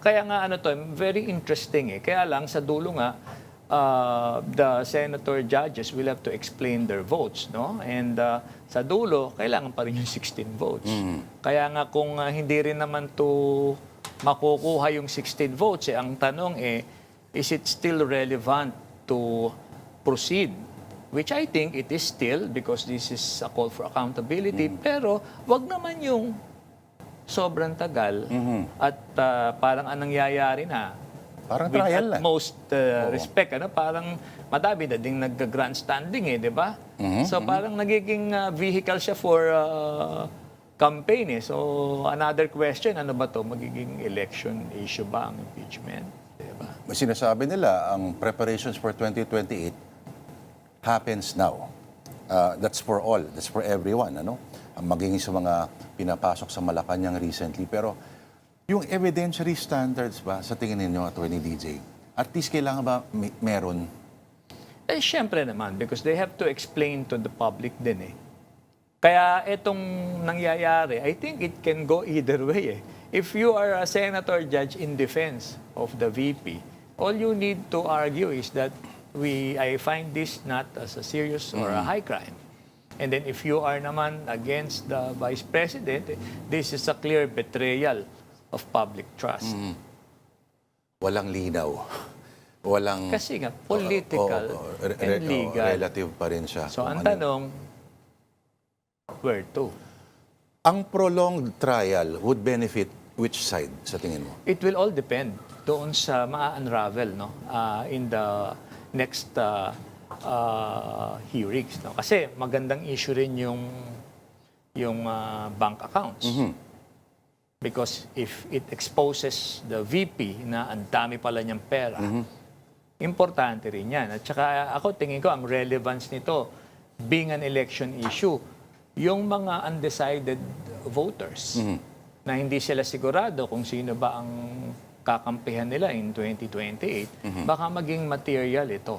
kaya nga ano to, very interesting eh. Kaya lang sa dulo nga, the senator judges will have to explain their votes, no? And sa dulo, kailangan pa rin yung 16 votes. Kaya nga kung hindi rin naman to makukuha yung 16 votes, ang tanong is it still relevant to proceed? Which I think it is still because this is a call for accountability. Pero wag naman yung sobrang tagal at parang anong nangyayari na. Parang With trial na. utmost respect, parang madami na ding nag-grandstanding di ba? So parang nagiging vehicle siya for campaign So another question, ano ba to? Magiging election issue ba ang impeachment? Di ba? Sinasabi nila, ang preparations for 2028 happens now. That's for all. That's for everyone. Ano? Ang magiging sa mga pinapasok sa Malacanang recently. Pero yung evidentiary standards ba, sa tingin ninyo, Attorney DJ, at least kailangan ba meron? Siyempre naman, because they have to explain to the public din Kaya itong nangyayari, I think it can go either way If you are a senator judge in defense of the VP, all you need to argue is that I find this not as a serious or a high crime. And then if you are naman against the Vice President, this is a clear betrayal of public trust. Walang linaw. Walang... Kasi nga, political and legal. Relative pa rin siya. So ang tanong, where to? Ang prolonged trial would benefit which side sa tingin mo? It will all depend doon sa ma-unravel in the next hearings. Kasi magandang issue rin yung bank accounts. Because if it exposes the VP na ang dami pala niyang pera, importante rin yan. At saka ako tingin ko ang relevance nito, being an election issue, yung mga undecided voters na hindi sila sigurado kung sino ba ang kakampihan nila in 2028, baka maging material ito